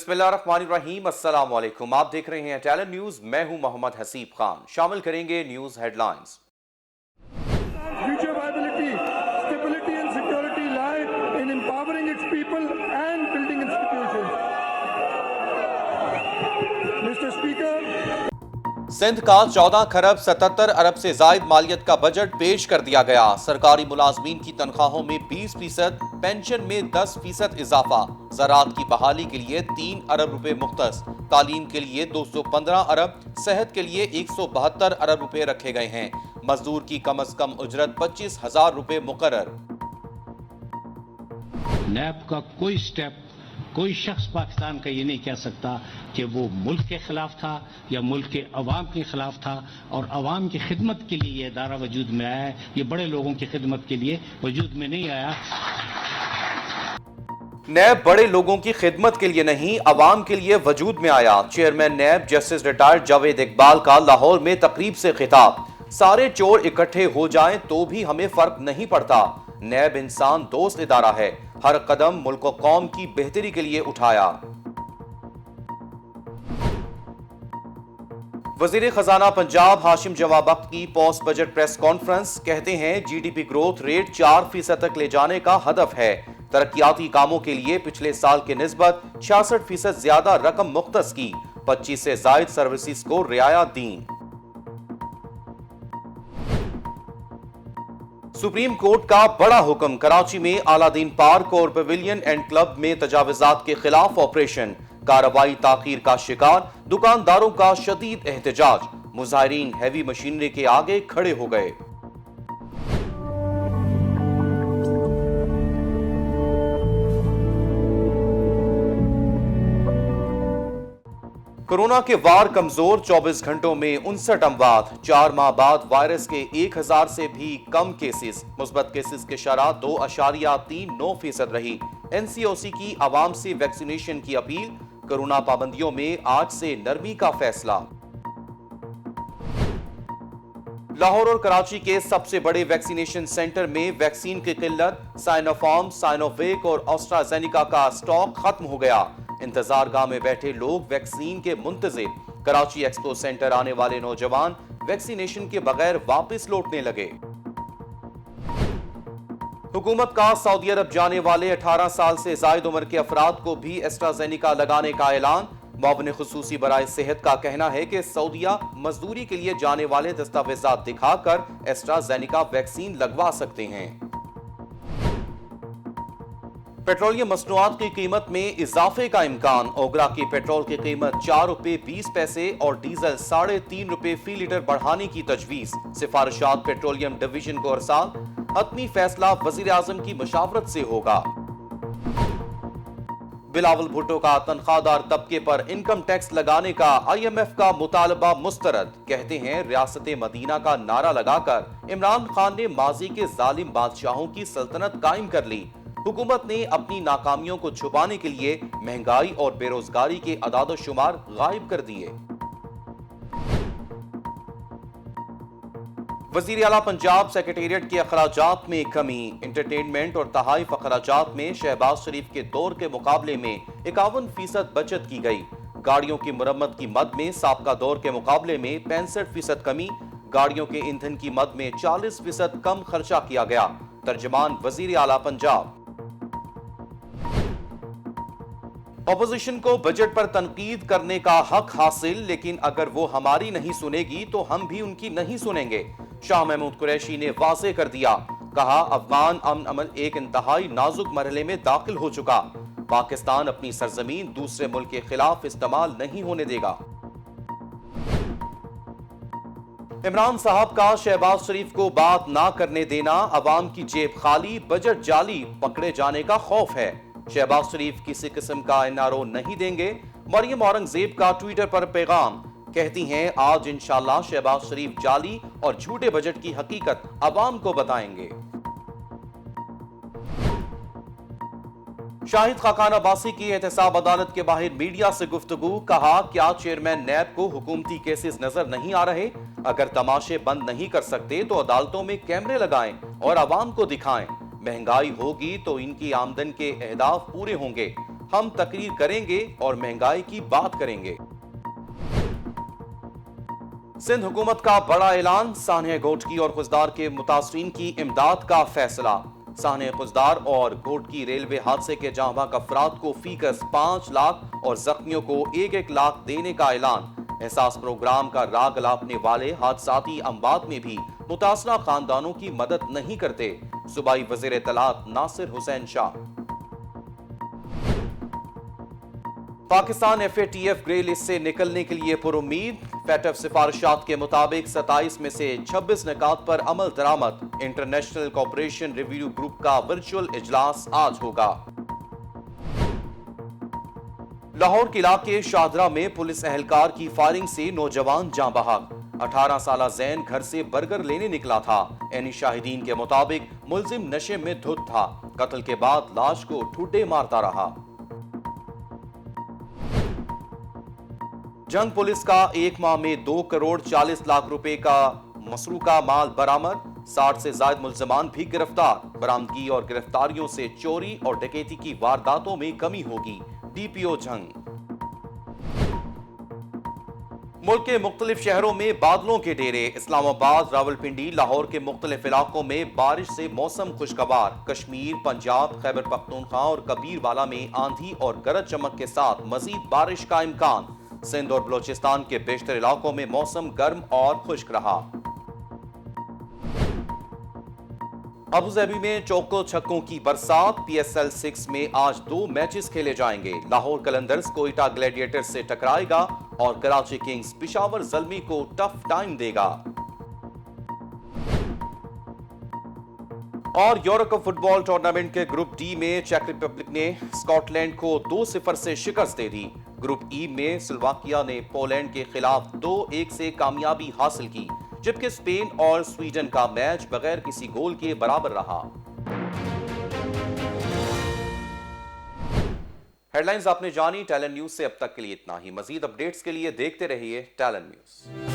बिस्मिल्लाहिर्रहमानिर्रहीम, अस्सलाम वालेकुम। आप देख रहे हैं टैलेंट न्यूज। मैं हूं मोहम्मद हसीब खान। शामिल करेंगे news headlines. Future viability, stability and security lie in empowering its people and building institutions. Mr. Speaker, Sindh का 14 खरब 77 अरब से जायद मालियत का बजट पेश कर दिया गया। सरकारी मुलाजमीन की तनख्वाहों में 20%, पेंशन में 10% इजाफा, ज़राअत की बहाली के लिए 3 अरब रुपए मुख्तस, तालीम के लिए 215 अरब, सेहत के लिए 172 अरब रुपए रखे गए हैं। मजदूर की कम अज कम उजरत 25,000 रुपए मुकर्रर। नैब का कोई स्टेप, कोई शख्स पाकिस्तान का ये नहीं कह सकता कि वो मुल्क के खिलाफ था या मुल्क के अवाम के खिलाफ था, और अवाम की खिदमत के लिए ये अदारा वजूद में आया है। ये बड़े लोगों की खिदमत के लिए वजूद में नहीं आया। नैब बड़े लोगों की खिदमत के लिए नहीं, अवाम के लिए वजूद में आया। Chairman NAB justice retired Javed Iqbal का लाहौर में तकरीब से खिताब। सारे चोर इकट्ठे हो जाएं तो भी हमें फर्क नहीं पड़ता। नैब इंसान दोस्त इदारा है, हर कदम मुल्क और कौम की बेहतरी के लिए उठाया। वजीर खजाना पंजाब हाशिम जवाबख्त की पोस्ट बजट प्रेस कॉन्फ्रेंस। कहते हैं जीडीपी ग्रोथ रेट 4% तक ले जाने का हदफ है। तरक्याती कामों के लिए पिछले साल के निस्बत 66% ज्यादा रकम मुख्तस की, 25 से जायद सर्विसेज को रियायत दी। सुप्रीम कोर्ट का बड़ा हुक्म। कराची में अलादीन पार्क और पवेलियन एंड क्लब में तजावुजात के खिलाफ ऑपरेशन। कार्रवाई ताखीर का शिकार, दुकानदारों का शदीद एहतजाज। मुजाहिरीन हैवी मशीनरी के आगे खड़े हो गए। कोरोना के वार कमजोर, 24 घंटों में 59 अमवात। 4 माह बाद वायरस के 1000 से भी कम केसेस। मुस्बत केसेस की शरह 2.39% रही। एनसीओसी की आवाम से वैक्सीनेशन की अपील। कोरोना पाबंदियों में आज से नरमी का फैसला। लाहौर और कराची के सबसे बड़े वैक्सीनेशन सेंटर में वैक्सीन की किल्लत। साइनोफार्म, साइनोवेक और एस्ट्राजेनेका का स्टॉक खत्म हो गया। इंतजार गाह में बैठे लोग वैक्सीन के मुंतजिर। कराची एक्सपो सेंटर आने वाले नौजवान वैक्सीनेशन के बगैर वापस लौटने लगे। हुकूमत का सऊदी अरब जाने वाले 18 साल से जायद उम्र के अफराद को भी एस्ट्राजेनेका लगाने का ऐलान। मुआविन खुसूसी बराए सेहत का कहना है कि सऊदिया मजदूरी के लिए जाने वाले दस्तावेजात दिखाकर एस्ट्राजेनेका वैक्सीन लगवा सकते हैं। पेट्रोलियम मसनूआत की कीमत में इजाफे का इम्कान। ओगरा की पेट्रोल की कीमत 4 रुपए 20 पैसे और डीजल 3.5 रुपए फी लीटर बढ़ाने की तजवीज। सिफारिशात पेट्रोलियम डिवीजन को अरसाल। हतमी फैसला वजीर आजम की मशावरत से होगा। बिलावल भुट्टो का तनख्वाहदार तबके पर इनकम टैक्स लगाने का IMF का मुतालबा मुस्तरद। कहते हैं रियासत मदीना का नारा लगाकर इमरान खान ने माजी के जालिम बादशाहों की सल्तनत कायम कर ली। हुकूमत ने अपनी नाकामियों को छुपाने के लिए महंगाई और बेरोजगारी के अदाद शुमार गायब कर दिए। वजीर आला पंजाब सेक्रेटेरिएट के अखराजात में कमी। एंटरटेनमेंट और तहाइफ अखराजात में शहबाज शरीफ के दौर के मुकाबले में 51% बचत की गई। गाड़ियों की मुरम्मत की मद में साबका दौर के मुकाबले में 65% कमी। गाड़ियों के ईंधन की मद में 40% कम खर्चा किया गया। तर्जमान वजीर आला पंजाब। अपोजिशन को बजट पर तनकीद करने का हक हासिल, लेकिन अगर वो हमारी नहीं सुनेगी तो हम भी उनकी नहीं सुनेंगे। शाह महमूद कुरैशी ने वाज़ेह कर दिया। कहा, अफगान अमन अमल एक इंतहाई नाजुक मरहले में दाखिल हो चुका। पाकिस्तान अपनी सरजमीन दूसरे मुल्क के खिलाफ इस्तेमाल नहीं होने देगा। इमरान साहब का शहबाज शरीफ को बात ना करने देना, अवाम की जेब खाली, बजट जाली, पकड़े जाने का खौफ है। शहबाज शरीफ किसी किस्म का NRO नहीं देंगे। मरियम औरंगजेब का ट्विटर पर पैगाम। कहती हैं, आज इंशाल्लाह शहबाज शरीफ जाली और झूठे बजट की हकीकत अवाम को बताएंगे। शाहिद खाकान अब्बासी की एहतसाब अदालत के बाहर मीडिया से गुफ्तगू। कहा, क्या चेयरमैन नैब को हुकूमती केसेस नजर नहीं आ रहे? अगर तमाशे बंद नहीं कर सकते तो अदालतों में कैमरे लगाएं और अवाम को दिखाएं। महंगाई होगी तो इनकी आमदन के अहदाफ पूरे होंगे। ہم تقریر کریں گے اور مہنگائی کی بات کریں گے۔ سندھ حکومت کا بڑا اعلان، سانحہ گوٹکی اور خضدار کے متاثرین کی امداد کا فیصلہ۔ سانحہ خضدار اور گوٹکی ریلوے حادثے کے جاں بحق افراد کو فی کس 5 لاکھ اور زخمیوں کو 1-1 لاکھ دینے کا اعلان۔ احساس پروگرام کا راگ الاپنے والے حادثاتی اموات میں بھی متاثرہ خاندانوں کی مدد نہیں کرتے، صوبائی وزیر اطلاعات ناصر Hussain Shah. Pakistan FATF grey list سے نکلنے کے لیے پر امید، FATF سفارشات کے مطابق 27 میں سے 26 نکات پر عمل درآمد۔ انٹرنیشنل کوآپریشن ریویو گروپ کا ورچوئل اجلاس آج ہوگا۔ لاہور کے علاقے شاہدرہ میں پولیس اہلکار کی فائرنگ سے نوجوان جاں بحق، 18 سالہ زین گھر سے برگر لینے نکلا تھا۔ عینی شاہدین کے مطابق ملزم نشے میں دھت تھا، قتل کے بعد لاش کو ٹھوڈے مارتا رہا۔ جنگ پولیس کا 1 ماہ میں 2 کروڑ 40 لاکھ روپے کا مسروقہ مال برآمد، 60 سے زائد ملزمان بھی گرفتار۔ برآمدگی اور گرفتاریوں سے چوری اور ڈکیتی کی وارداتوں میں کمی ہوگی، DPO جنگ۔ ملک کے مختلف شہروں میں بادلوں کے ڈیرے، اسلام آباد، راولپنڈی، لاہور کے مختلف علاقوں میں بارش سے موسم خوشگوار۔ کشمیر، پنجاب، خیبر پختونخوا اور کبیر بالا میں آندھی اور گرج چمک کے ساتھ مزید بارش کا امکان۔ سندھ اور بلوچستان کے بیشتر علاقوں میں موسم گرم اور خشک رہا۔ ابوظہبی میں چوکو چھکوں کی برسات، PSL 6 میں آج 2 میچز کھیلے جائیں گے۔ لاہور قلندرز کوئٹہ گلیڈیٹرز سے ٹکرائے گا اور کراچی کنگز پشاور زلمی کو ٹف ٹائم دے گا۔ اور یورو کپ فٹ بال ٹورنامنٹ کے گروپ ڈی میں چیک ریپبلک نے اسکاٹ لینڈ کو 2-0 سے شکست دے دی۔ گروپ ای میں سلوواکیہ نے پولینڈ کے خلاف 2-1 سے کامیابی حاصل کی، جبکہ اسپین اور سویڈن کا میچ بغیر کسی گول کے برابر رہا۔ ہیڈ لائنز آپ نے جانی، ٹیلنٹ نیوز سے اب تک کے لیے اتنا ہی۔ مزید اپڈیٹس کے لیے دیکھتے رہیے ٹیلنٹ نیوز۔